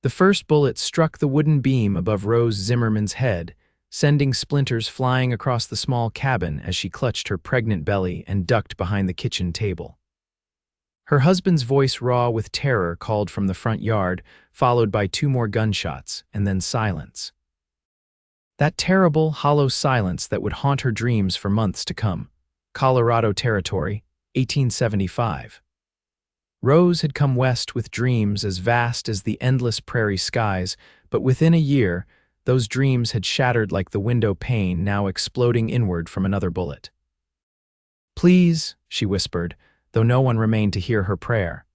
The first bullet struck the wooden beam above Rose Zimmerman's head, sending splinters flying across the small cabin as she clutched her pregnant belly and ducked behind the kitchen table. Her husband's voice, raw with terror, called from the front yard, followed by 2 more gunshots, and then silence. That terrible, hollow silence that would haunt her dreams for months to come. Colorado Territory, 1875. Rose had come west with dreams as vast as the endless prairie skies, but within a year, those dreams had shattered like the window pane now exploding inward from another bullet. "Please," she whispered, though no one remained to hear her prayer.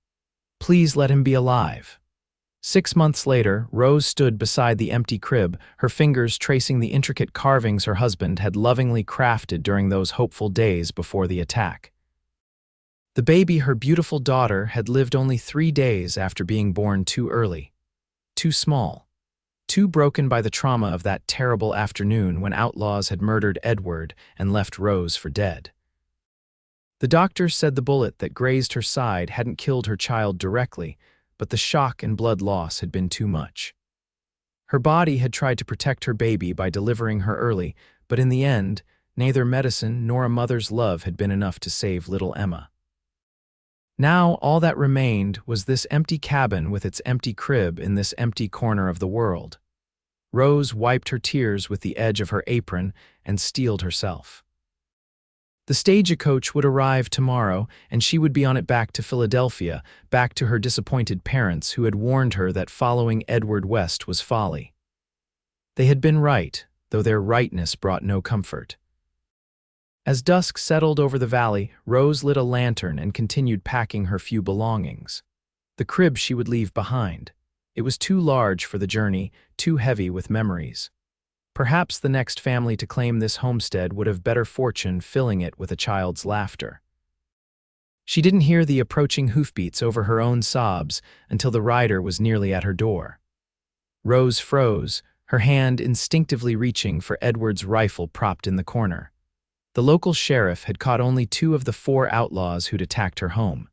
"Please let him be alive." 6 months later, Rose stood beside the empty crib, her fingers tracing the intricate carvings her husband had lovingly crafted during those hopeful days before the attack. The baby, her beautiful daughter, had lived only 3 days after being born too early. Too small. Too broken by the trauma of that terrible afternoon when outlaws had murdered Edward and left Rose for dead. The doctors said the bullet that grazed her side hadn't killed her child directly, but the shock and blood loss had been too much. Her body had tried to protect her baby by delivering her early, but in the end, neither medicine nor a mother's love had been enough to save little Emma. Now all that remained was this empty cabin with its empty crib in this empty corner of the world. Rose wiped her tears with the edge of her apron and steeled herself. The stagecoach would arrive tomorrow, and she would be on it back to Philadelphia, back to her disappointed parents who had warned her that following Edward West was folly. They had been right, though their rightness brought no comfort. As dusk settled over the valley, Rose lit a lantern and continued packing her few belongings. The crib she would leave behind. It was too large for the journey, too heavy with memories. Perhaps the next family to claim this homestead would have better fortune filling it with a child's laughter. She didn't hear the approaching hoofbeats over her own sobs until the rider was nearly at her door. Rose froze, her hand instinctively reaching for Edward's rifle propped in the corner. The local sheriff had caught only 2 of the 4 outlaws who'd attacked her home.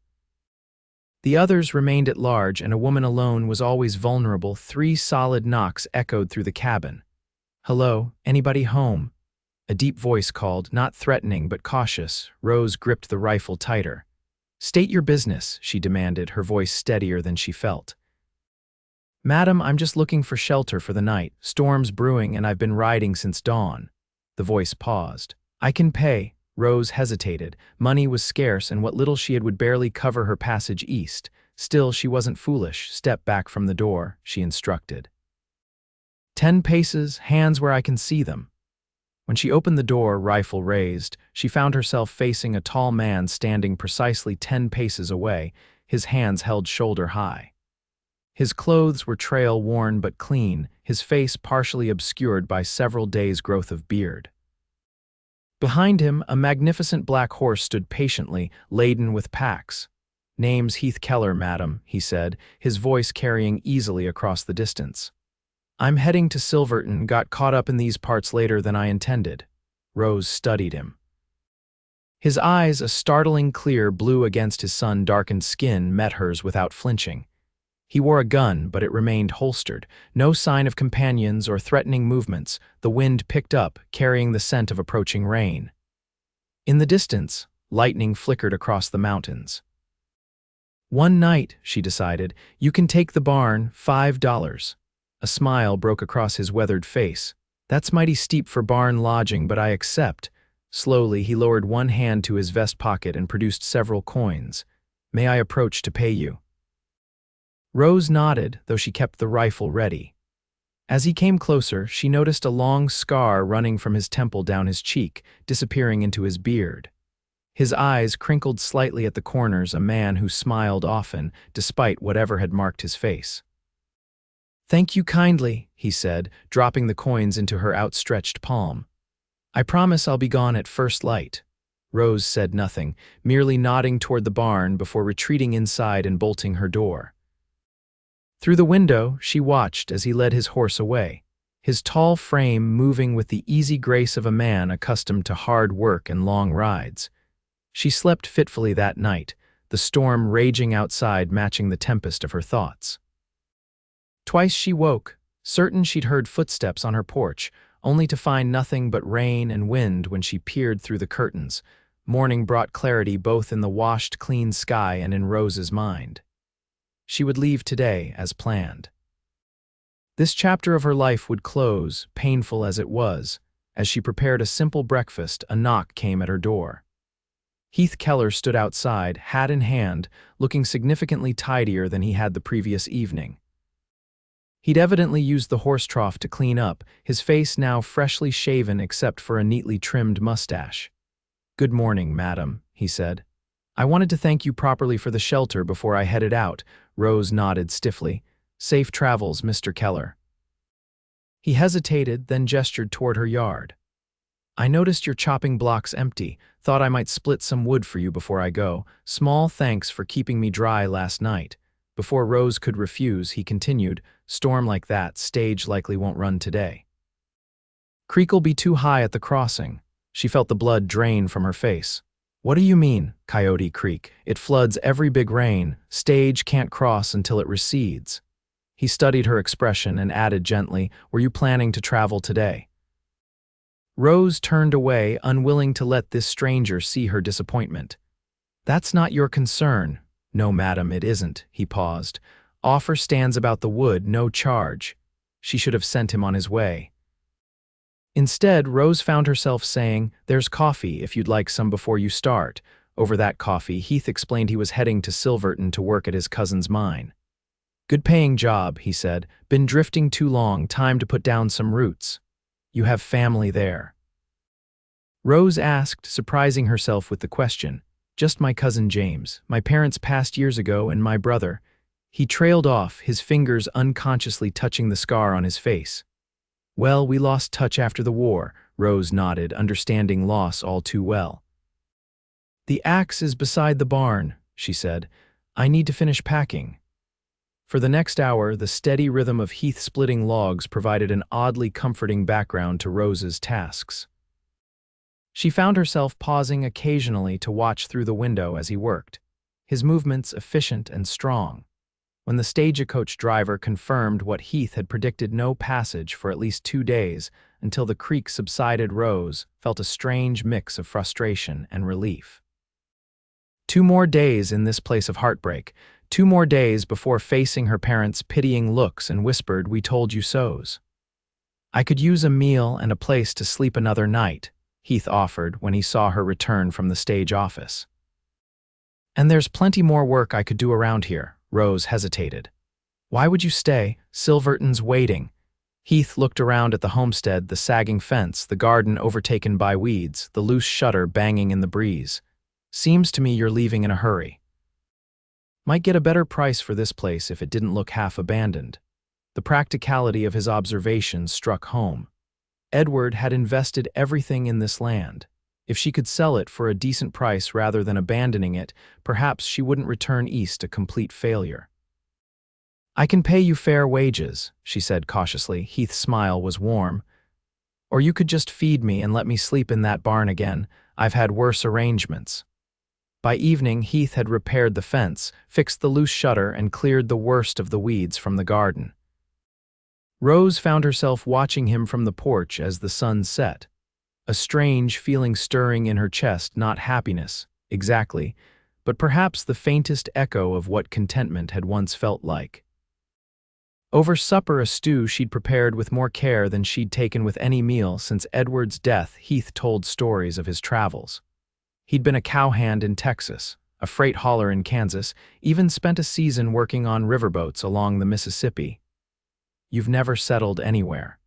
The others remained at large, and a woman alone was always vulnerable. 3 solid knocks echoed through the cabin. "Hello, anybody home?" A deep voice called, not threatening but cautious. Rose gripped the rifle tighter. "State your business," she demanded, her voice steadier than she felt. "Madam, I'm just looking for shelter for the night. Storm's brewing and I've been riding since dawn." The voice paused. "I can pay." Rose hesitated. Money was scarce, and what little she had would barely cover her passage east. Still, she wasn't foolish. "Step back from the door," she instructed. 10 paces, hands where I can see them." When she opened the door, rifle raised, she found herself facing a tall man standing precisely 10 paces away, his hands held shoulder high. His clothes were trail-worn but clean, his face partially obscured by several days' growth of beard. Behind him, a magnificent black horse stood patiently, laden with packs. "Name's Heath Keller, madam," he said, his voice carrying easily across the distance. "I'm heading to Silverton, got caught up in these parts later than I intended." Rose studied him. His eyes, a startling clear blue against his sun-darkened skin, met hers without flinching. He wore a gun, but it remained holstered. No sign of companions or threatening movements. The wind picked up, carrying the scent of approaching rain. In the distance, lightning flickered across the mountains. "One night," she decided. "You can take the barn, $5. A smile broke across his weathered face. "That's mighty steep for barn lodging, but I accept." Slowly, he lowered one hand to his vest pocket and produced several coins. "May I approach to pay you?" Rose nodded, though she kept the rifle ready. As he came closer, she noticed a long scar running from his temple down his cheek, disappearing into his beard. His eyes crinkled slightly at the corners, a man who smiled often, despite whatever had marked his face. "Thank you kindly," he said, dropping the coins into her outstretched palm. "I promise I'll be gone at first light." Rose said nothing, merely nodding toward the barn before retreating inside and bolting her door. Through the window, she watched as he led his horse away, his tall frame moving with the easy grace of a man accustomed to hard work and long rides. She slept fitfully that night, the storm raging outside matching the tempest of her thoughts. Twice she woke, certain she'd heard footsteps on her porch, only to find nothing but rain and wind when she peered through the curtains. Morning brought clarity both in the washed, clean sky and in Rose's mind. She would leave today, as planned. This chapter of her life would close, painful as it was. As she prepared a simple breakfast, a knock came at her door. Heath Keller stood outside, hat in hand, looking significantly tidier than he had the previous evening. He'd evidently used the horse trough to clean up, his face now freshly shaven except for a neatly trimmed mustache. "Good morning, madam," he said. "I wanted to thank you properly for the shelter before I headed out." Rose nodded stiffly. "Safe travels, Mr. Keller." He hesitated, then gestured toward her yard. "I noticed your chopping block's empty. Thought I might split some wood for you before I go. Small thanks for keeping me dry last night." Before Rose could refuse, he continued, "Storm like that, stage likely won't run today. Creek'll be too high at the crossing." She felt the blood drain from her face. "What do you mean, Coyote Creek? It floods every big rain. Stage can't cross until it recedes." He studied her expression and added gently, "Were you planning to travel today?" Rose turned away, unwilling to let this stranger see her disappointment. "That's not your concern." "No, madam, it isn't." He paused. "Offer stands about the wood, no charge." She should have sent him on his way. Instead, Rose found herself saying, "There's coffee if you'd like some before you start." Over that coffee, Heath explained he was heading to Silverton to work at his cousin's mine. "Good paying job," he said. "Been drifting too long, time to put down some roots." "You have family there?" Rose asked, surprising herself with the question. "Just my cousin James. My parents passed years ago and my brother." He trailed off, his fingers unconsciously touching the scar on his face. "Well, we lost touch after the war." Rose nodded, understanding loss all too well. "The axe is beside the barn," she said. "I need to finish packing." For the next hour, the steady rhythm of Heath splitting logs provided an oddly comforting background to Rose's tasks. She found herself pausing occasionally to watch through the window as he worked, his movements efficient and strong. When the stagecoach driver confirmed what Heath had predicted, no passage for at least 2 days until the creek subsided, Rose felt a strange mix of frustration and relief. 2 more days in this place of heartbreak, 2 more days before facing her parents' pitying looks and whispered, "We told you so's." "I could use a meal and a place to sleep another night," Heath offered when he saw her return from the stage office. "And there's plenty more work I could do around here." Rose hesitated. "Why would you stay? Silverton's waiting." Heath looked around at the homestead, the sagging fence, the garden overtaken by weeds, the loose shutter banging in the breeze. "Seems to me you're leaving in a hurry." Might get a better price for this place if it didn't look half abandoned. The practicality of his observations struck home. Edward had invested everything in this land. If she could sell it for a decent price rather than abandoning it, perhaps she wouldn't return east a complete failure. "I can pay you fair wages," she said cautiously. Heath's smile was warm. "Or you could just feed me and let me sleep in that barn again. I've had worse arrangements." By evening, Heath had repaired the fence, fixed the loose shutter, and cleared the worst of the weeds from the garden. Rose found herself watching him from the porch as the sun set. A strange feeling stirring in her chest, not happiness, exactly, but perhaps the faintest echo of what contentment had once felt like. Over supper, a stew she'd prepared with more care than she'd taken with any meal since Edward's death. Heath told stories of his travels. He'd been a cowhand in Texas, a freight hauler in Kansas, even spent a season working on riverboats along the Mississippi. "You've never settled anywhere?"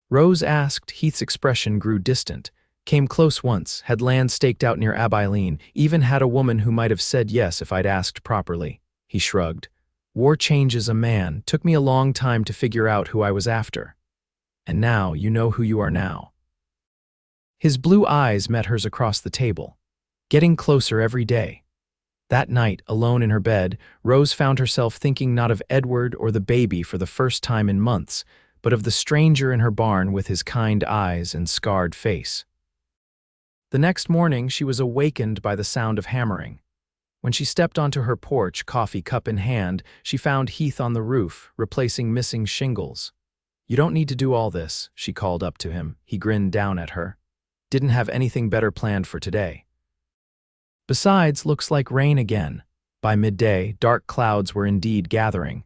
Rose asked. Heath's expression grew distant. "Came close once, had land staked out near Abilene, even had a woman who might have said yes if I'd asked properly." He shrugged. "War changes a man. Took me a long time to figure out who I was after. And now you know who you are now." His blue eyes met hers across the table, getting closer every day. That night, alone in her bed, Rose found herself thinking not of Edward or the baby for the first time in months, but of the stranger in her barn with his kind eyes and scarred face. The next morning, she was awakened by the sound of hammering. When she stepped onto her porch, coffee cup in hand, she found Heath on the roof, replacing missing shingles. "You don't need to do all this," she called up to him. He grinned down at her. "Didn't have anything better planned for today. Besides, looks like rain again." By midday, dark clouds were indeed gathering.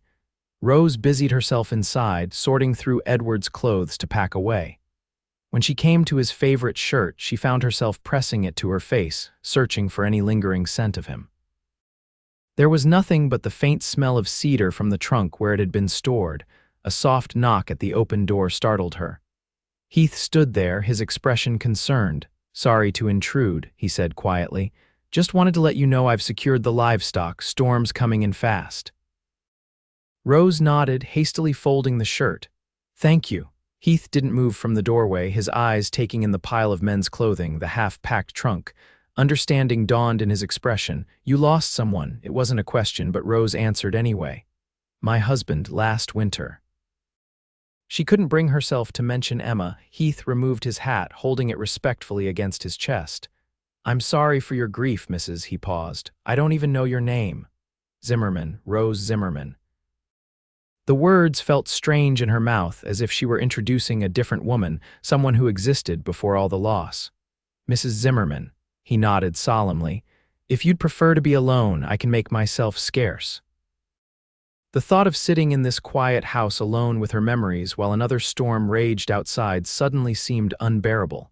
Rose busied herself inside, sorting through Edward's clothes to pack away. When she came to his favorite shirt, she found herself pressing it to her face, searching for any lingering scent of him. There was nothing but the faint smell of cedar from the trunk where it had been stored. A soft knock at the open door startled her. Heath stood there, his expression concerned. "Sorry to intrude," he said quietly. "Just wanted to let you know I've secured the livestock. Storm's coming in fast." Rose nodded, hastily folding the shirt. "Thank you." Heath didn't move from the doorway, his eyes taking in the pile of men's clothing, the half-packed trunk. Understanding dawned in his expression. "You lost someone." It wasn't a question, but Rose answered anyway. "My husband, last winter." She couldn't bring herself to mention Emma. Heath removed his hat, holding it respectfully against his chest. "I'm sorry for your grief, Mrs." He paused. "I don't even know your name." "Zimmerman, Rose Zimmerman." The words felt strange in her mouth, as if she were introducing a different woman, someone who existed before all the loss. "Mrs. Zimmerman." He nodded solemnly. "If you'd prefer to be alone, I can make myself scarce." The thought of sitting in this quiet house alone with her memories while another storm raged outside suddenly seemed unbearable.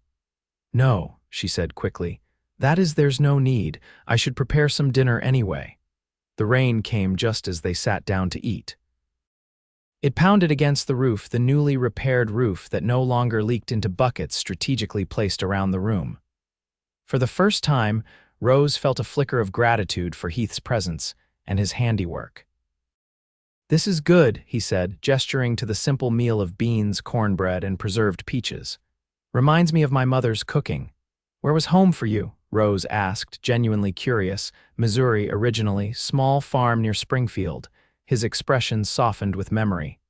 "No," she said quickly. There's no need. I should prepare some dinner anyway." The rain came just as they sat down to eat. It pounded against the roof, the newly repaired roof that no longer leaked into buckets strategically placed around the room. For the first time, Rose felt a flicker of gratitude for Heath's presence and his handiwork. "This is good," he said, gesturing to the simple meal of beans, cornbread, and preserved peaches. "Reminds me of my mother's cooking." "Where was home for you?" Rose asked, genuinely curious. "Missouri originally, small farm near Springfield." His expression softened with memory.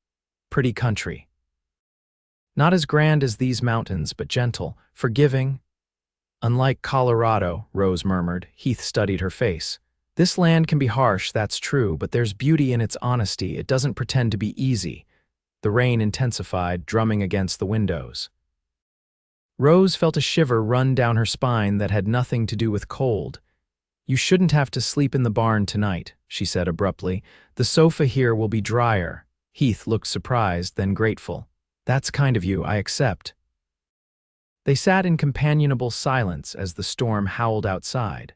"Pretty country." "Not as grand as these mountains, but gentle, forgiving." "Unlike Colorado," Rose murmured. Heath studied her face. "This land can be harsh, that's true, but there's beauty in its honesty. It doesn't pretend to be easy." The rain intensified, drumming against the windows. Rose felt a shiver run down her spine that had nothing to do with cold. "You shouldn't have to sleep in the barn tonight," she said abruptly. "The sofa here will be drier." Heath looked surprised, then grateful. "That's kind of you, I accept." They sat in companionable silence as the storm howled outside.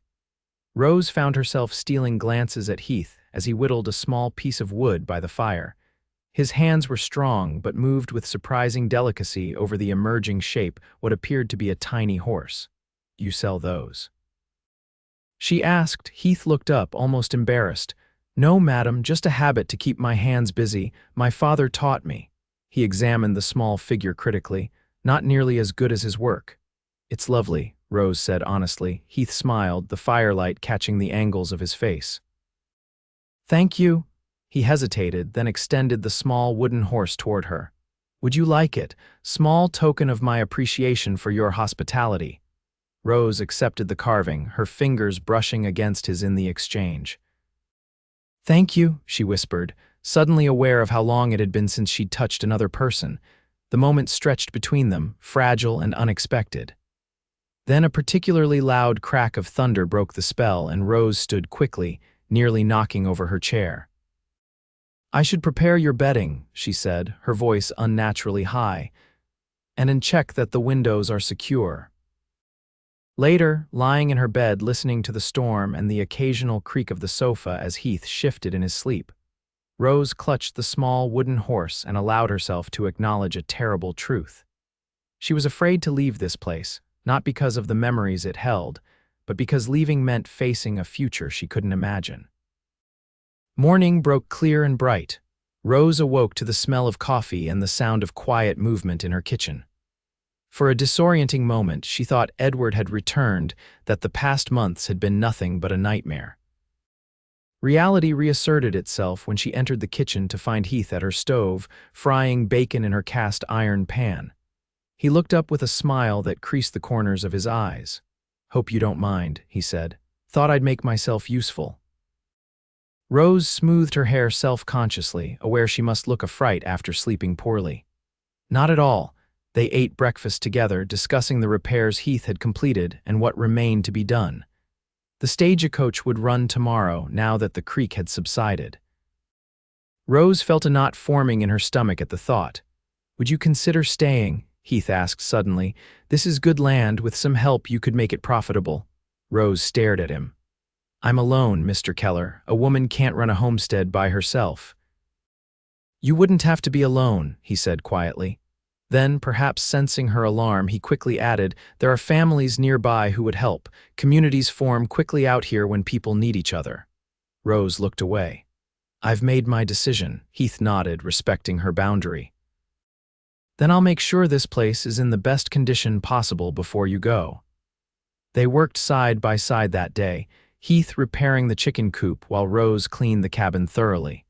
Rose found herself stealing glances at Heath as he whittled a small piece of wood by the fire. His hands were strong, but moved with surprising delicacy over the emerging shape, what appeared to be a tiny horse. "You sell those?" she asked. Heath looked up, almost embarrassed. "No, madam, just a habit to keep my hands busy. My father taught me." He examined the small figure critically. "Not nearly as good as his work." "It's lovely," Rose said honestly. Heath smiled, the firelight catching the angles of his face. "Thank you." He hesitated, then extended the small wooden horse toward her. "Would you like it? Small token of my appreciation for your hospitality." Rose accepted the carving, her fingers brushing against his in the exchange. "Thank you," she whispered, suddenly aware of how long it had been since she'd touched another person. The moment stretched between them, fragile and unexpected. Then a particularly loud crack of thunder broke the spell, and Rose stood quickly, nearly knocking over her chair. "I should prepare your bedding," she said, her voice unnaturally high, "and check that the windows are secure." Later, lying in her bed listening to the storm and the occasional creak of the sofa as Heath shifted in his sleep, Rose clutched the small wooden horse and allowed herself to acknowledge a terrible truth. She was afraid to leave this place, not because of the memories it held, but because leaving meant facing a future she couldn't imagine. Morning broke clear and bright. Rose awoke to the smell of coffee and the sound of quiet movement in her kitchen. For a disorienting moment, she thought Edward had returned, that the past months had been nothing but a nightmare. Reality reasserted itself when she entered the kitchen to find Heath at her stove, frying bacon in her cast iron pan. He looked up with a smile that creased the corners of his eyes. "Hope you don't mind," he said. Thought I'd make myself useful." Rose smoothed her hair self-consciously, aware she must look a fright after sleeping poorly. Not at all. They ate breakfast together, discussing the repairs Heath had completed and what remained to be done. The stagecoach would run tomorrow, now that the creek had subsided. Rose felt a knot forming in her stomach at the thought. "Would you consider staying?" Heath asked suddenly. "This is good land. With some help, you could make it profitable." Rose stared at him. "I'm alone, Mr. Keller. A woman can't run a homestead by herself." "You wouldn't have to be alone," he said quietly. Then, perhaps sensing her alarm, he quickly added, "There are families nearby who would help. Communities form quickly out here when people need each other." Rose looked away. "I've made my decision," Heath nodded, respecting her boundary. "Then I'll make sure this place is in the best condition possible before you go." They worked side by side that day, Heath repairing the chicken coop while Rose cleaned the cabin thoroughly.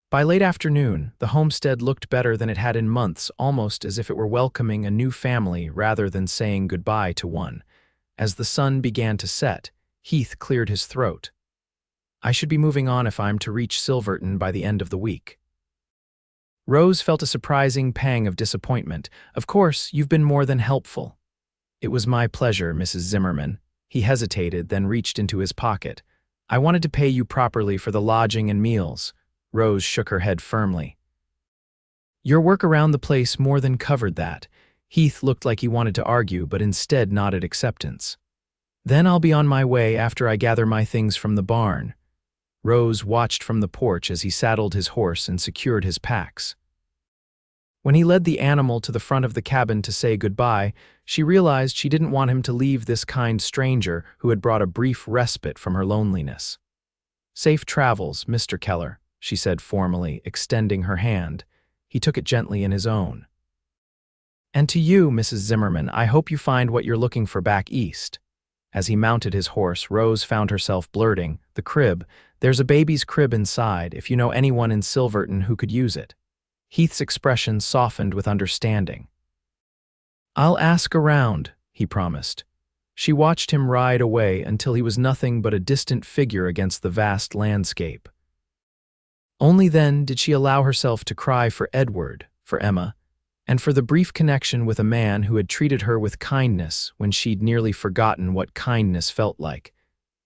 By late afternoon, the homestead looked better than it had in months, almost as if it were welcoming a new family rather than saying goodbye to one. As the sun began to set, Heath cleared his throat. "I should be moving on if I'm to reach Silverton by the end of the week." Rose felt a surprising pang of disappointment. "Of course, you've been more than helpful." "It was my pleasure, Mrs. Zimmerman." He hesitated, then reached into his pocket. "I wanted to pay you properly for the lodging and meals." Rose shook her head firmly. "Your work around the place more than covered that." Heath looked like he wanted to argue, but instead nodded acceptance. "Then I'll be on my way after I gather my things from the barn." Rose watched from the porch as he saddled his horse and secured his packs. When he led the animal to the front of the cabin to say goodbye, she realized she didn't want him to leave this kind stranger who had brought a brief respite from her loneliness. "Safe travels, Mr. Keller," she said formally, extending her hand. He took it gently in his own. "And to you, Mrs. Zimmerman, I hope you find what you're looking for back east." As he mounted his horse, Rose found herself blurting, "The crib. There's a baby's crib inside, if you know anyone in Silverton who could use it." Heath's expression softened with understanding. "I'll ask around," he promised. She watched him ride away until he was nothing but a distant figure against the vast landscape. Only then did she allow herself to cry for Edward, for Emma, and for the brief connection with a man who had treated her with kindness when she'd nearly forgotten what kindness felt like.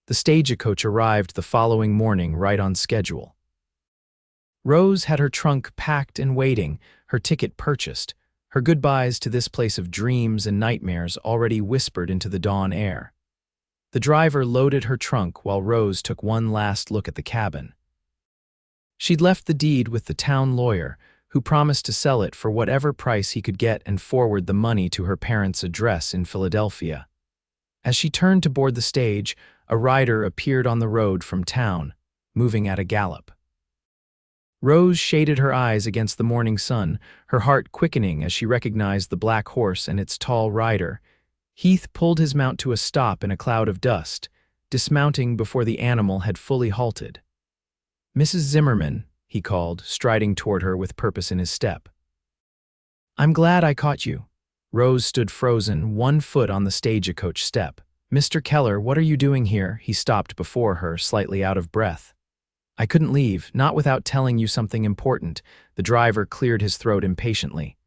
The stagecoach arrived the following morning right on schedule. Rose had her trunk packed and waiting, her ticket purchased, her goodbyes to this place of dreams and nightmares already whispered into the dawn air. The driver loaded her trunk while Rose took one last look at the cabin. She'd left the deed with the town lawyer, who promised to sell it for whatever price he could get and forward the money to her parents' address in Philadelphia. As she turned to board the stage, a rider appeared on the road from town, moving at a gallop. Rose shaded her eyes against the morning sun, her heart quickening as she recognized the black horse and its tall rider. Heath pulled his mount to a stop in a cloud of dust, dismounting before the animal had fully halted. "Mrs. Zimmerman," he called, striding toward her with purpose in his step. "I'm glad I caught you." Rose stood frozen, one foot on the stagecoach step. "Mr. Keller, what are you doing here?" He stopped before her, slightly out of breath. "I couldn't leave, not without telling you something important." The driver cleared his throat impatiently.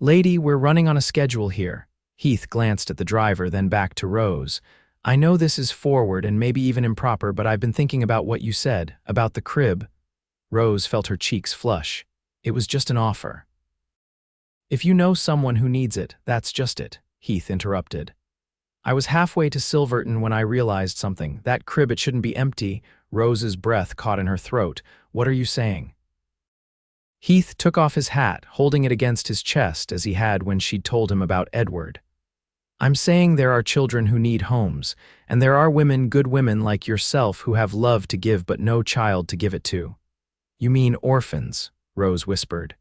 "Lady, we're running on a schedule here." Heath glanced at the driver, then back to Rose. "I know this is forward and maybe even improper, but I've been thinking about what you said, about the crib." Rose felt her cheeks flush. "It was just an offer." "If you know someone who needs it, that's just it," Heath interrupted. "I was halfway to Silverton when I realized something. That crib, it shouldn't be empty." Rose's breath caught in her throat. "What are you saying?" Heath took off his hat, holding it against his chest as he had when she'd told him about Edward. "I'm saying there are children who need homes, and there are women, good women like yourself, who have love to give but no child to give it to." "You mean orphans," Rose whispered.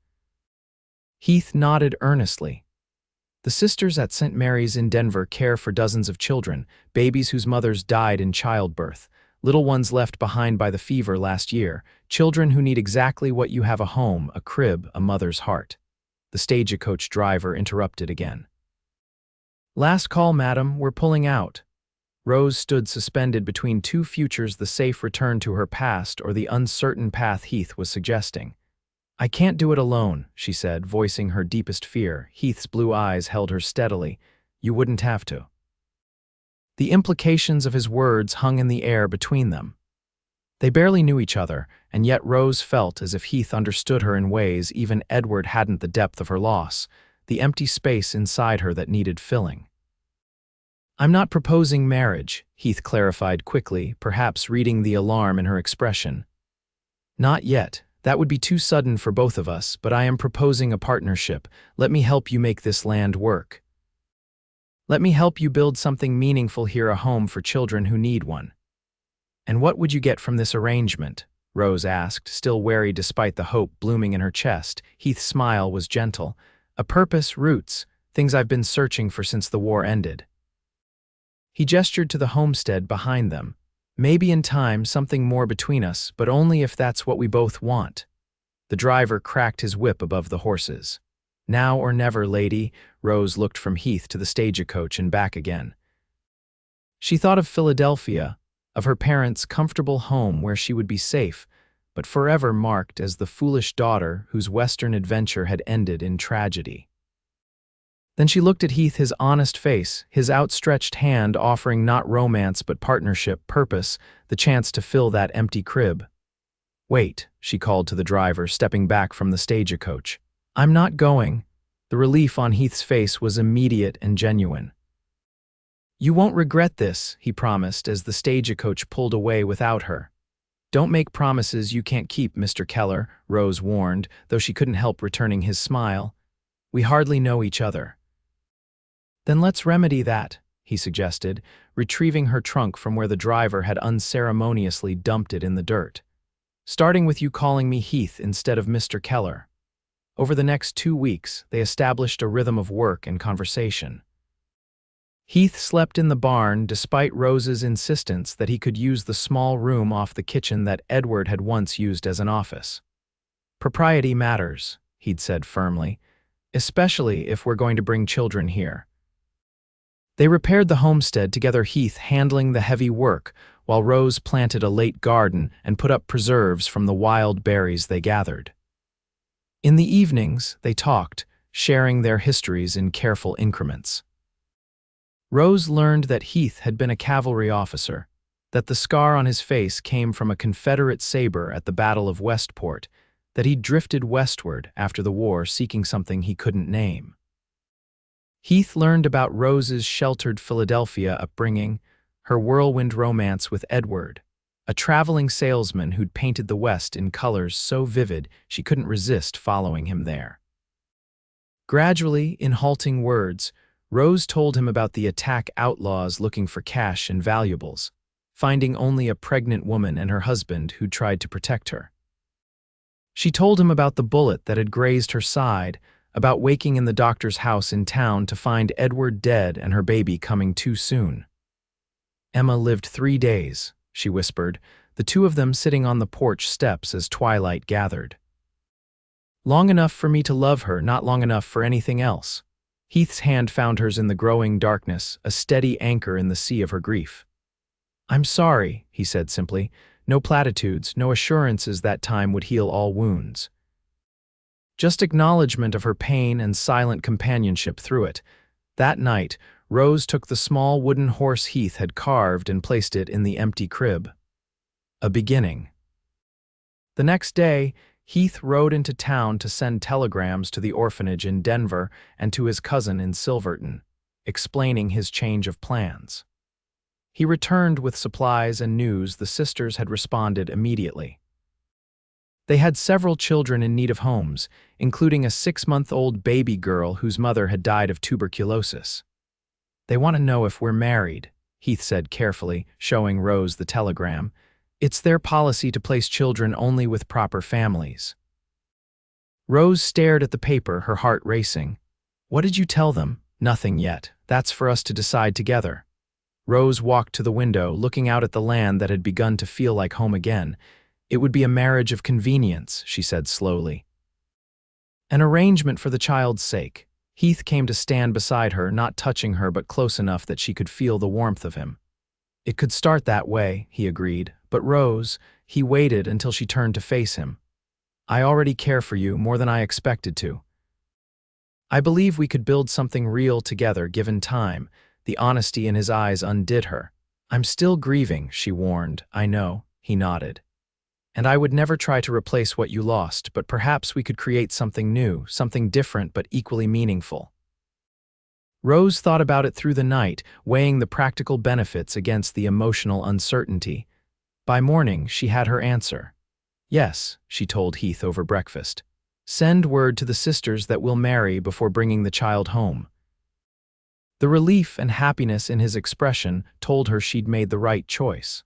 Heath nodded earnestly. "The sisters at St. Mary's in Denver care for dozens of children, babies whose mothers died in childbirth, little ones left behind by the fever last year, children who need exactly what you have: a home, a crib, a mother's heart." The stagecoach driver interrupted again. "Last call, madam, we're pulling out." Rose stood suspended between two futures: the safe return to her past or the uncertain path Heath was suggesting. "I can't do it alone," she said, voicing her deepest fear. Heath's blue eyes held her steadily. "You wouldn't have to." The implications of his words hung in the air between them. They barely knew each other, and yet Rose felt as if Heath understood her in ways even Edward hadn't: the depth of her loss, the empty space inside her that needed filling. "I'm not proposing marriage," Heath clarified quickly, perhaps reading the alarm in her expression. "Not yet. That would be too sudden for both of us, but I am proposing a partnership. Let me help you make this land work. Let me help you build something meaningful here, a home for children who need one." "And what would you get from this arrangement?" Rose asked, still wary despite the hope blooming in her chest. Heath's smile was gentle. "A purpose, roots, things I've been searching for since the war ended." He gestured to the homestead behind them. "Maybe in time something more between us, but only if that's what we both want." The driver cracked his whip above the horses. "Now or never, lady." Rose looked from Heath to the stagecoach and back again. She thought of Philadelphia, of her parents' comfortable home where she would be safe, but forever marked as the foolish daughter whose Western adventure had ended in tragedy. Then she looked at Heath, his honest face, his outstretched hand offering not romance but partnership, purpose, the chance to fill that empty crib. "Wait," she called to the driver, stepping back from the stagecoach. "I'm not going." The relief on Heath's face was immediate and genuine. "You won't regret this," he promised as the stagecoach pulled away without her. "Don't make promises you can't keep, Mr. Keller," Rose warned, though she couldn't help returning his smile. "We hardly know each other." "Then let's remedy that," he suggested, retrieving her trunk from where the driver had unceremoniously dumped it in the dirt. "Starting with you calling me Heath instead of Mr. Keller." Over the next 2 weeks, they established a rhythm of work and conversation. Heath slept in the barn despite Rose's insistence that he could use the small room off the kitchen that Edward had once used as an office. "Propriety matters," he'd said firmly, "especially if we're going to bring children here." They repaired the homestead together, Heath handling the heavy work, while Rose planted a late garden and put up preserves from the wild berries they gathered. In the evenings, they talked, sharing their histories in careful increments. Rose learned that Heath had been a cavalry officer, that the scar on his face came from a Confederate saber at the Battle of Westport, that he'd drifted westward after the war seeking something he couldn't name. Heath learned about Rose's sheltered Philadelphia upbringing, her whirlwind romance with Edward, a traveling salesman who'd painted the West in colors so vivid she couldn't resist following him there. Gradually, in halting words, Rose told him about the attack outlaws looking for cash and valuables, finding only a pregnant woman and her husband who'd tried to protect her. She told him about the bullet that had grazed her side, about waking in the doctor's house in town to find Edward dead and her baby coming too soon. "Emma lived 3 days," she whispered, the two of them sitting on the porch steps as twilight gathered. "Long enough for me to love her, not long enough for anything else." Heath's hand found hers in the growing darkness, a steady anchor in the sea of her grief. "I'm sorry," he said simply. No platitudes, no assurances that time would heal all wounds. Just acknowledgement of her pain and silent companionship through it. That night, Rose took the small wooden horse Heath had carved and placed it in the empty crib. A beginning. The next day, Heath rode into town to send telegrams to the orphanage in Denver and to his cousin in Silverton, explaining his change of plans. He returned with supplies and news. The sisters had responded immediately. They had several children in need of homes, including a 6-month-old baby girl whose mother had died of tuberculosis. "They want to know if we're married," Heath said carefully, showing Rose the telegram. "It's their policy to place children only with proper families." Rose stared at the paper, her heart racing. "What did you tell them?" "Nothing yet. That's for us to decide together." Rose walked to the window, looking out at the land that had begun to feel like home again. "It would be a marriage of convenience," she said slowly. "An arrangement for the child's sake." Heath came to stand beside her, not touching her but close enough that she could feel the warmth of him. It could start that way, he agreed, but Rose, he waited until she turned to face him. I already care for you more than I expected to. I believe we could build something real together given time. The honesty in his eyes undid her. I'm still grieving, she warned. I know, he nodded. And I would never try to replace what you lost, but perhaps we could create something new, something different but equally meaningful. Rose thought about it through the night, weighing the practical benefits against the emotional uncertainty. By morning, she had her answer. Yes, she told Heath over breakfast. Send word to the sisters that we'll marry before bringing the child home. The relief and happiness in his expression told her she'd made the right choice.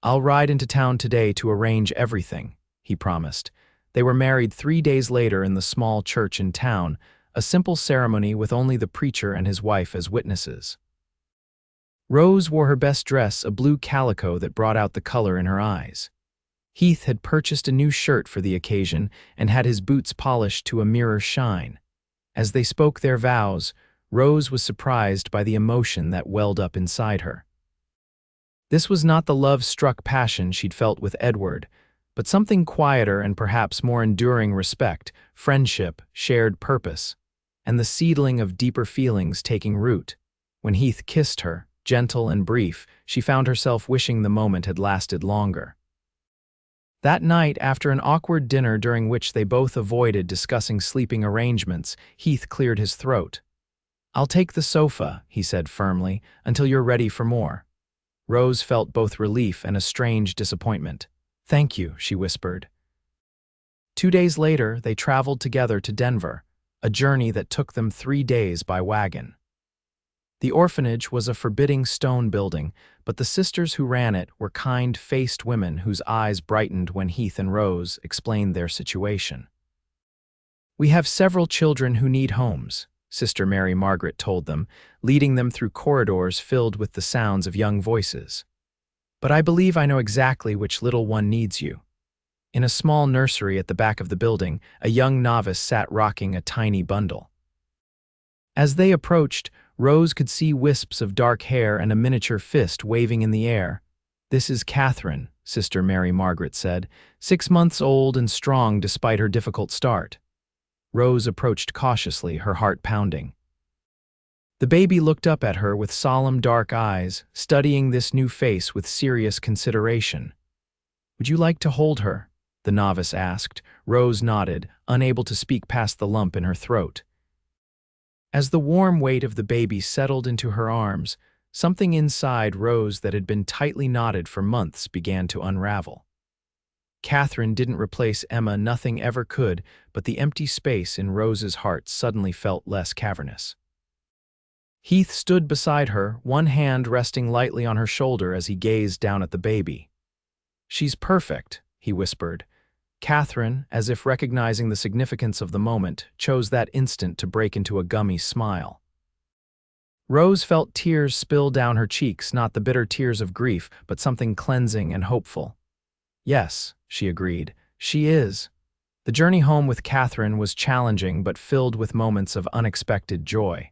I'll ride into town today to arrange everything, he promised. They were married 3 days later in the small church in town, a simple ceremony with only the preacher and his wife as witnesses. Rose wore her best dress, a blue calico that brought out the color in her eyes. Heath had purchased a new shirt for the occasion and had his boots polished to a mirror shine. As they spoke their vows, Rose was surprised by the emotion that welled up inside her. This was not the love-struck passion she'd felt with Edward, but something quieter and perhaps more enduring: respect, friendship, shared purpose, and the seedling of deeper feelings taking root. When Heath kissed her, gentle and brief, she found herself wishing the moment had lasted longer. That night, after an awkward dinner during which they both avoided discussing sleeping arrangements, Heath cleared his throat. I'll take the sofa, he said firmly, until you're ready for more. Rose felt both relief and a strange disappointment. Thank you, she whispered. 2 days later, they traveled together to Denver, a journey that took them 3 days by wagon. The orphanage was a forbidding stone building, but the sisters who ran it were kind-faced women whose eyes brightened when Heath and Rose explained their situation. We have several children who need homes, Sister Mary Margaret told them, leading them through corridors filled with the sounds of young voices. But I believe I know exactly which little one needs you. In a small nursery at the back of the building, a young novice sat rocking a tiny bundle. As they approached, Rose could see wisps of dark hair and a miniature fist waving in the air. This is Catherine, Sister Mary Margaret said, 6 months old and strong despite her difficult start. Rose approached cautiously, her heart pounding. The baby looked up at her with solemn dark eyes, studying this new face with serious consideration. Would you like to hold her? The novice asked. Rose nodded, unable to speak past the lump in her throat. As the warm weight of the baby settled into her arms, something inside Rose that had been tightly knotted for months began to unravel. Catherine didn't replace Emma, nothing ever could, but the empty space in Rose's heart suddenly felt less cavernous. Heath stood beside her, one hand resting lightly on her shoulder as he gazed down at the baby. She's perfect, he whispered. Catherine, as if recognizing the significance of the moment, chose that instant to break into a gummy smile. Rose felt tears spill down her cheeks, not the bitter tears of grief, but something cleansing and hopeful. Yes, she agreed, she is. The journey home with Catherine was challenging but filled with moments of unexpected joy.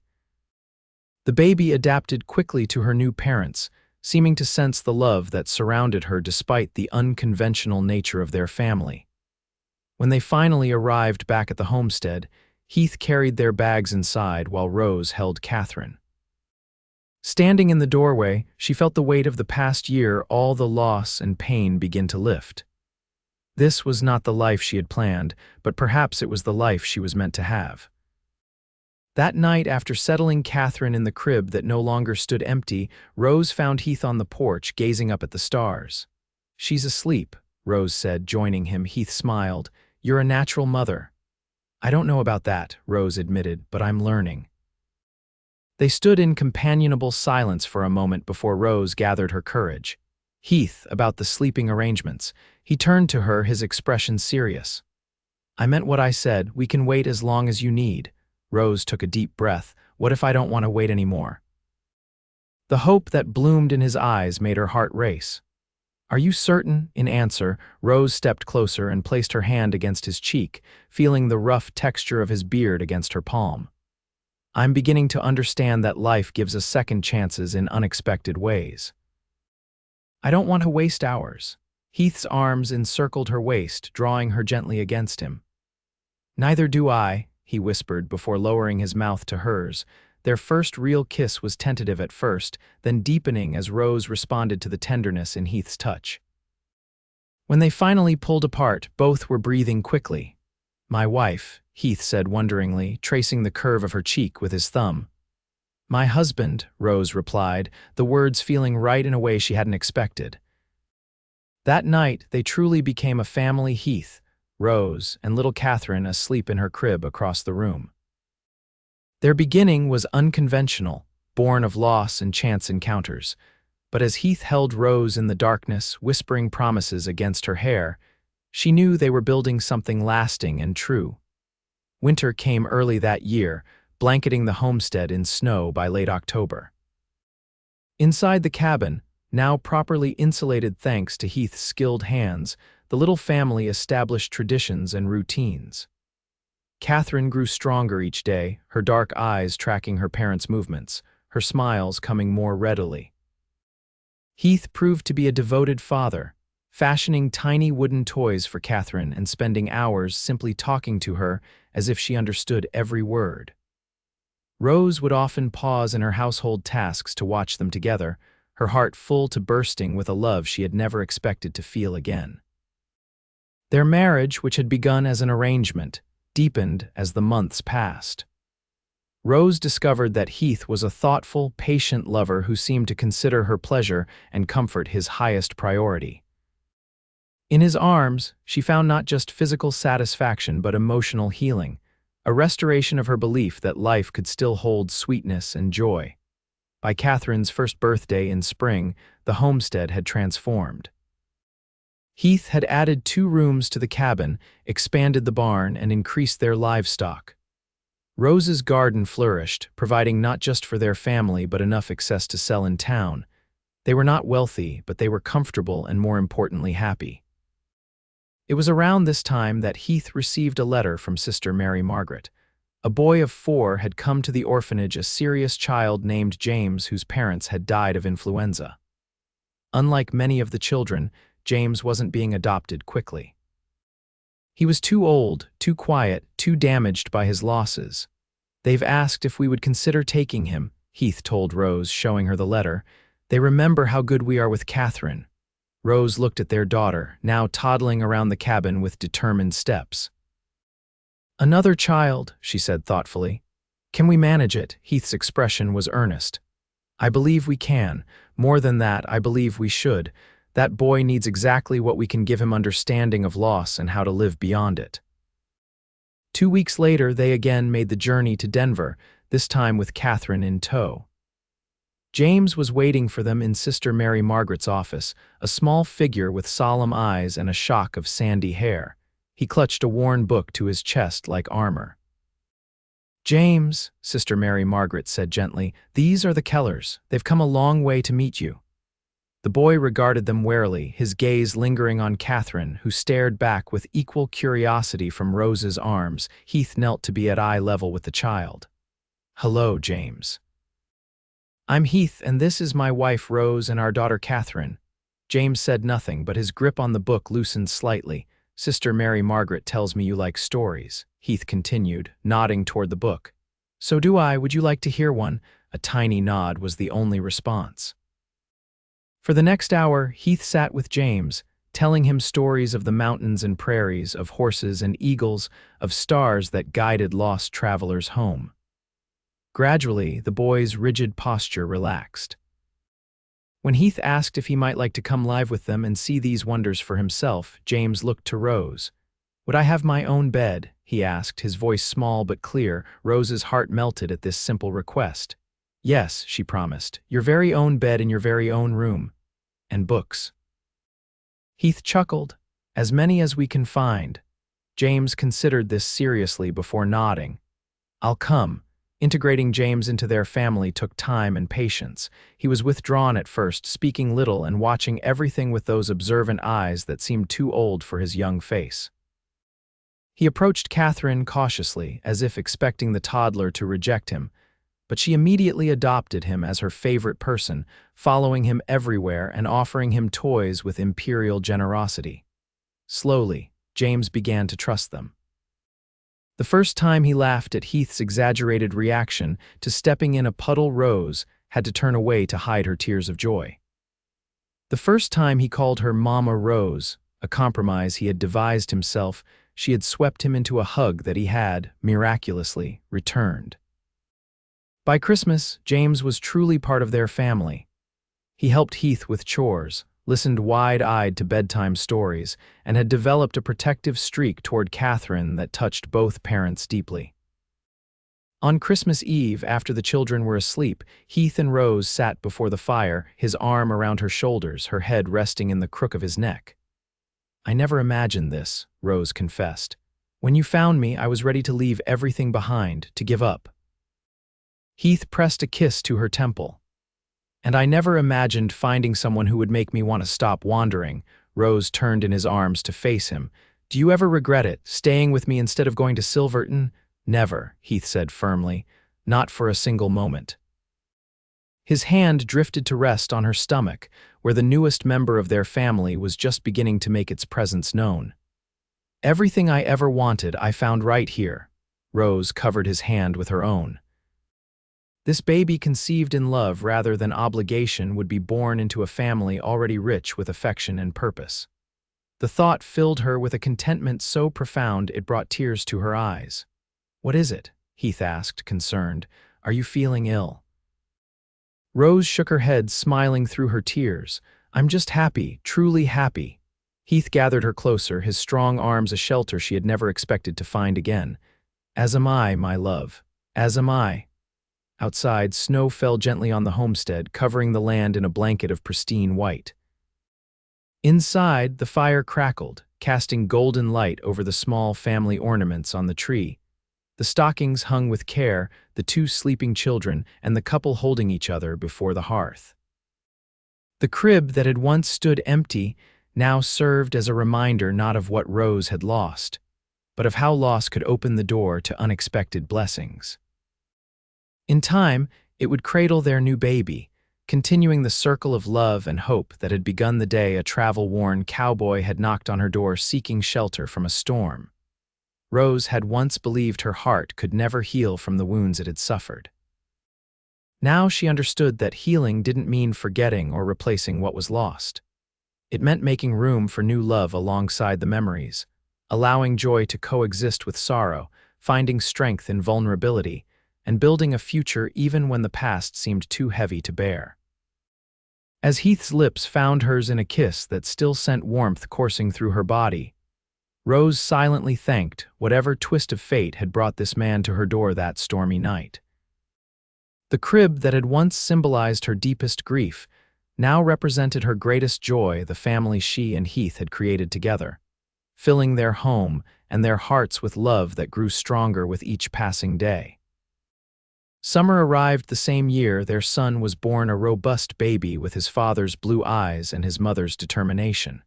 The baby adapted quickly to her new parents, seeming to sense the love that surrounded her despite the unconventional nature of their family. When they finally arrived back at the homestead, Heath carried their bags inside while Rose held Catherine. Standing in the doorway, she felt the weight of the past year, all the loss and pain begin to lift. This was not the life she had planned, but perhaps it was the life she was meant to have. That night, after settling Catherine in the crib that no longer stood empty, Rose found Heath on the porch, gazing up at the stars. She's asleep, Rose said, joining him. Heath smiled. You're a natural mother. I don't know about that, Rose admitted, but I'm learning. They stood in companionable silence for a moment before Rose gathered her courage. Heath, about the sleeping arrangements. He turned to her, his expression serious. I meant what I said. We can wait as long as you need. Rose took a deep breath. What if I don't want to wait anymore? The hope that bloomed in his eyes made her heart race. Are you certain? In answer, Rose stepped closer and placed her hand against his cheek, feeling the rough texture of his beard against her palm. I'm beginning to understand that life gives us second chances in unexpected ways. I don't want to waste hours. Heath's arms encircled her waist, drawing her gently against him. Neither do I, he whispered before lowering his mouth to hers. Their first real kiss was tentative at first, then deepening as Rose responded to the tenderness in Heath's touch. When they finally pulled apart, both were breathing quickly. My wife, Heath said wonderingly, tracing the curve of her cheek with his thumb. My husband, Rose replied, the words feeling right in a way she hadn't expected. That night, they truly became a family. Heath, Rose, and little Catherine asleep in her crib across the room. Their beginning was unconventional, born of loss and chance encounters. But as Heath held Rose in the darkness, whispering promises against her hair, she knew they were building something lasting and true. Winter came early that year, blanketing the homestead in snow by late October. Inside the cabin, now properly insulated thanks to Heath's skilled hands, the little family established traditions and routines. Catherine grew stronger each day, her dark eyes tracking her parents' movements, her smiles coming more readily. Heath proved to be a devoted father, fashioning tiny wooden toys for Catherine and spending hours simply talking to her as if she understood every word. Rose would often pause in her household tasks to watch them together, her heart full to bursting with a love she had never expected to feel again. Their marriage, which had begun as an arrangement, deepened as the months passed. Rose discovered that Heath was a thoughtful, patient lover who seemed to consider her pleasure and comfort his highest priority. In his arms, she found not just physical satisfaction but emotional healing, a restoration of her belief that life could still hold sweetness and joy. By Catherine's first birthday in spring, the homestead had transformed. Heath had added 2 rooms to the cabin, expanded the barn, and increased their livestock. Rose's garden flourished, providing not just for their family but enough excess to sell in town. They were not wealthy, but they were comfortable and, more importantly, happy. It was around this time that Heath received a letter from Sister Mary Margaret. A boy of 4 had come to the orphanage, a serious child named James whose parents had died of influenza. Unlike many of the children, James wasn't being adopted quickly. He was too old, too quiet, too damaged by his losses. They've asked if we would consider taking him, Heath told Rose, showing her the letter. They remember how good we are with Catherine. Rose looked at their daughter, now toddling around the cabin with determined steps. Another child, she said thoughtfully. Can we manage it? Heath's expression was earnest. I believe we can. More than that, I believe we should. That boy needs exactly what we can give him: understanding of loss and how to live beyond it. 2 weeks later, they again made the journey to Denver, this time with Catherine in tow. James was waiting for them in Sister Mary Margaret's office, a small figure with solemn eyes and a shock of sandy hair. He clutched a worn book to his chest like armor. James, Sister Mary Margaret said gently, these are the Kellers. They've come a long way to meet you. The boy regarded them warily, his gaze lingering on Catherine, who stared back with equal curiosity from Rose's arms. Heath knelt to be at eye level with the child. Hello, James. I'm Heath, and this is my wife Rose and our daughter Catherine. James said nothing, but his grip on the book loosened slightly. Sister Mary Margaret tells me you like stories, Heath continued, nodding toward the book. So do I. Would you like to hear one? A tiny nod was the only response. For the next hour, Heath sat with James, telling him stories of the mountains and prairies, of horses and eagles, of stars that guided lost travelers home. Gradually, the boy's rigid posture relaxed. When Heath asked if he might like to come live with them and see these wonders for himself, James looked to Rose. Would I have my own bed? He asked, his voice small but clear. Rose's heart melted at this simple request. Yes, she promised, your very own bed in your very own room. And books. Heath chuckled. As many as we can find. James considered this seriously before nodding. I'll come. Integrating James into their family took time and patience. He was withdrawn at first, speaking little and watching everything with those observant eyes that seemed too old for his young face. He approached Catherine cautiously, as if expecting the toddler to reject him, but she immediately adopted him as her favorite person, following him everywhere and offering him toys with imperial generosity. Slowly, James began to trust them. The first time he laughed at Heath's exaggerated reaction to stepping in a puddle, Rose had to turn away to hide her tears of joy. The first time he called her Mama Rose, a compromise he had devised himself, she had swept him into a hug that he had, miraculously, returned. By Christmas, James was truly part of their family. He helped Heath with chores, listened wide-eyed to bedtime stories, and had developed a protective streak toward Catherine that touched both parents deeply. On Christmas Eve, after the children were asleep, Heath and Rose sat before the fire, his arm around her shoulders, her head resting in the crook of his neck. "I never imagined this," Rose confessed. "When you found me, I was ready to leave everything behind, to give up." Heath pressed a kiss to her temple. "And I never imagined finding someone who would make me want to stop wandering." Rose turned in his arms to face him. "Do you ever regret it, staying with me instead of going to Silverton?" "Never," Heath said firmly. "Not for a single moment." His hand drifted to rest on her stomach, where the newest member of their family was just beginning to make its presence known. "Everything I ever wanted I found right here." Rose covered his hand with her own. This baby, conceived in love rather than obligation, would be born into a family already rich with affection and purpose. The thought filled her with a contentment so profound it brought tears to her eyes. "What is it?" Heath asked, concerned. "Are you feeling ill?" Rose shook her head, smiling through her tears. "I'm just happy, truly happy." Heath gathered her closer, his strong arms a shelter she had never expected to find again. "As am I, my love. As am I." Outside, snow fell gently on the homestead, covering the land in a blanket of pristine white. Inside, the fire crackled, casting golden light over the small family ornaments on the tree. The stockings hung with care, the two sleeping children, and the couple holding each other before the hearth. The crib that had once stood empty now served as a reminder not of what Rose had lost, but of how loss could open the door to unexpected blessings. In time, it would cradle their new baby, continuing the circle of love and hope that had begun the day a travel-worn cowboy had knocked on her door seeking shelter from a storm. Rose had once believed her heart could never heal from the wounds it had suffered. Now she understood that healing didn't mean forgetting or replacing what was lost. It meant making room for new love alongside the memories, allowing joy to coexist with sorrow, finding strength in vulnerability, and building a future even when the past seemed too heavy to bear. As Heath's lips found hers in a kiss that still sent warmth coursing through her body, Rose silently thanked whatever twist of fate had brought this man to her door that stormy night. The crib that had once symbolized her deepest grief now represented her greatest joy, the family she and Heath had created together, filling their home and their hearts with love that grew stronger with each passing day. Summer arrived the same year their son was born, a robust baby with his father's blue eyes and his mother's determination.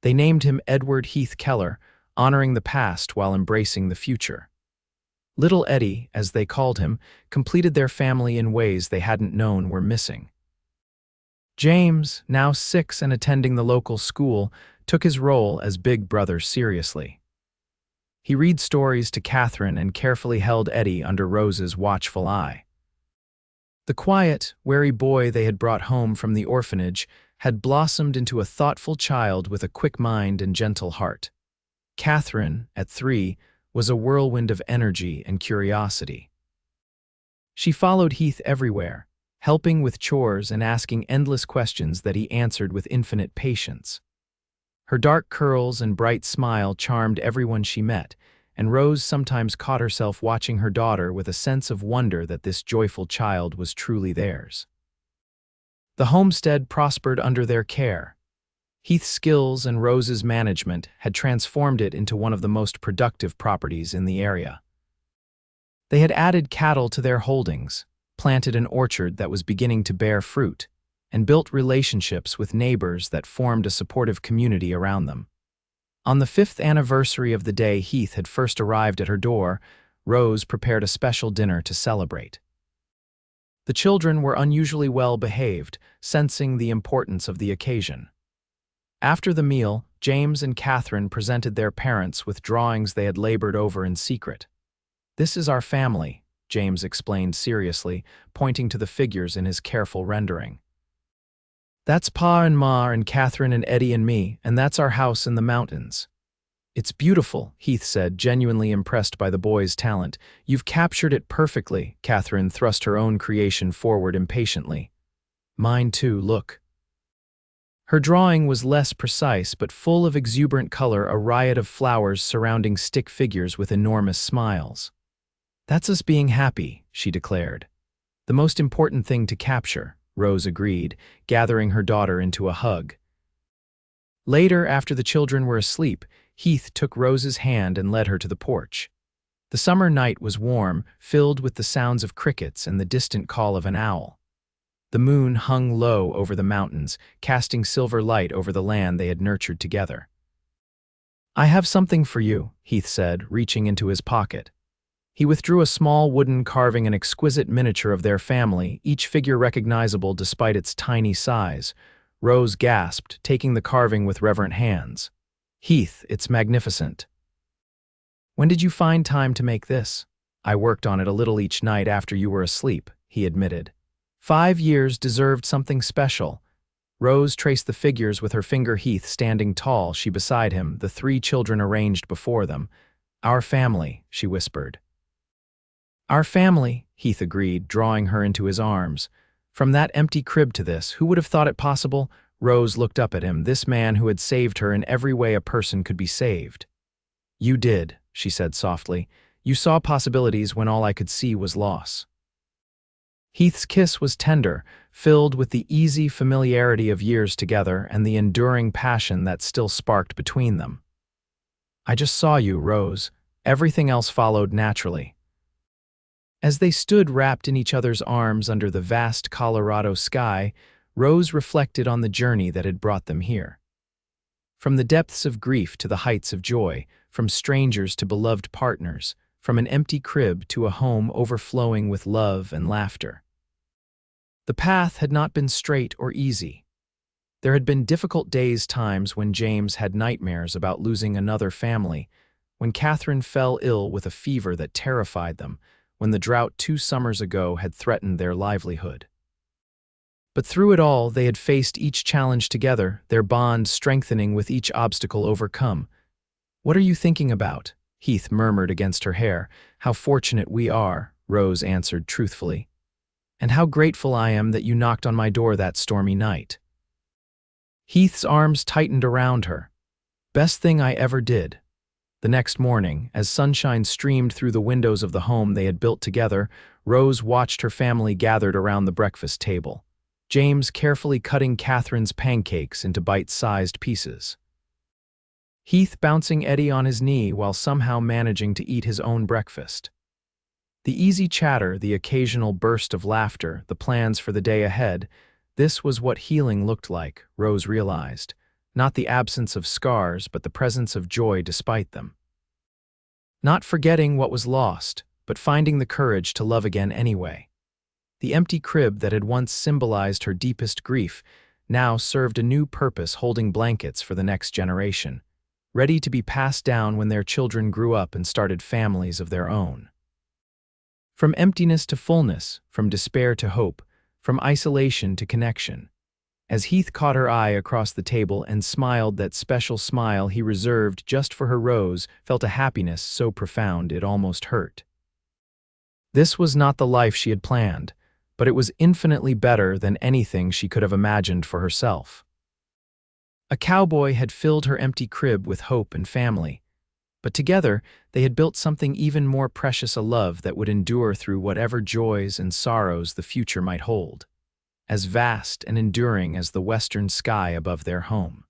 They named him Edward Heath Keller, honoring the past while embracing the future. Little Eddie, as they called him, completed their family in ways they hadn't known were missing. James, now 6 and attending the local school, took his role as big brother seriously. He read stories to Catherine and carefully held Eddie under Rose's watchful eye. The quiet, wary boy they had brought home from the orphanage had blossomed into a thoughtful child with a quick mind and gentle heart. Catherine, at 3, was a whirlwind of energy and curiosity. She followed Heath everywhere, helping with chores and asking endless questions that he answered with infinite patience. Her dark curls and bright smile charmed everyone she met, and Rose sometimes caught herself watching her daughter with a sense of wonder that this joyful child was truly theirs. The homestead prospered under their care. Heath's skills and Rose's management had transformed it into one of the most productive properties in the area. They had added cattle to their holdings, planted an orchard that was beginning to bear fruit, and built relationships with neighbors that formed a supportive community around them. On the 5th anniversary of the day Heath had first arrived at her door, Rose prepared a special dinner to celebrate. The children were unusually well behaved, sensing the importance of the occasion. After the meal, James and Catherine presented their parents with drawings they had labored over in secret. "This is our family," James explained seriously, pointing to the figures in his careful rendering. "That's Pa and Ma and Catherine and Eddie and me, and that's our house in the mountains." "It's beautiful," Heath said, genuinely impressed by the boy's talent. "You've captured it perfectly." Catherine thrust her own creation forward impatiently. "Mine too, look." Her drawing was less precise but full of exuberant color, a riot of flowers surrounding stick figures with enormous smiles. "That's us being happy," she declared. "The most important thing to capture," Rose agreed, gathering her daughter into a hug. Later, after the children were asleep, Heath took Rose's hand and led her to the porch. The summer night was warm, filled with the sounds of crickets and the distant call of an owl. The moon hung low over the mountains, casting silver light over the land they had nurtured together. "I have something for you," Heath said, reaching into his pocket. He withdrew a small wooden carving, an exquisite miniature of their family, each figure recognizable despite its tiny size. Rose gasped, taking the carving with reverent hands. "Heath, it's magnificent." "When did you find time to make this?" "I worked on it a little each night after you were asleep," he admitted. 5 years deserved something special." Rose traced the figures with her finger, Heath standing tall, she beside him, the 3 children arranged before them. "Our family," she whispered. "Our family," Heath agreed, drawing her into his arms. "From that empty crib to this, who would have thought it possible?" Rose looked up at him, this man who had saved her in every way a person could be saved. "You did," she said softly. "You saw possibilities when all I could see was loss." Heath's kiss was tender, filled with the easy familiarity of years together and the enduring passion that still sparked between them. "I just saw you, Rose. Everything else followed naturally." As they stood wrapped in each other's arms under the vast Colorado sky, Rose reflected on the journey that had brought them here. From the depths of grief to the heights of joy, from strangers to beloved partners, from an empty crib to a home overflowing with love and laughter. The path had not been straight or easy. There had been difficult days, times when James had nightmares about losing another family, when Catherine fell ill with a fever that terrified them, when the drought 2 summers ago had threatened their livelihood. But through it all, they had faced each challenge together, their bond strengthening with each obstacle overcome. "What are you thinking about?" Heath murmured against her hair. "How fortunate we are," Rose answered truthfully. "And how grateful I am that you knocked on my door that stormy night." Heath's arms tightened around her. "Best thing I ever did." The next morning, as sunshine streamed through the windows of the home they had built together, Rose watched her family gathered around the breakfast table. James carefully cutting Catherine's pancakes into bite-sized pieces. Heath bouncing Eddie on his knee while somehow managing to eat his own breakfast. The easy chatter, the occasional burst of laughter, the plans for the day ahead, this was what healing looked like, Rose realized. Not the absence of scars, but the presence of joy despite them. Not forgetting what was lost, but finding the courage to love again anyway. The empty crib that had once symbolized her deepest grief now served a new purpose, holding blankets for the next generation, ready to be passed down when their children grew up and started families of their own. From emptiness to fullness, from despair to hope, from isolation to connection. As Heath caught her eye across the table and smiled that special smile he reserved just for her, Rose felt a happiness so profound it almost hurt. This was not the life she had planned, but it was infinitely better than anything she could have imagined for herself. A cowboy had filled her empty crib with hope and family, but together they had built something even more precious, a love that would endure through whatever joys and sorrows the future might hold, as vast and enduring as the western sky above their home.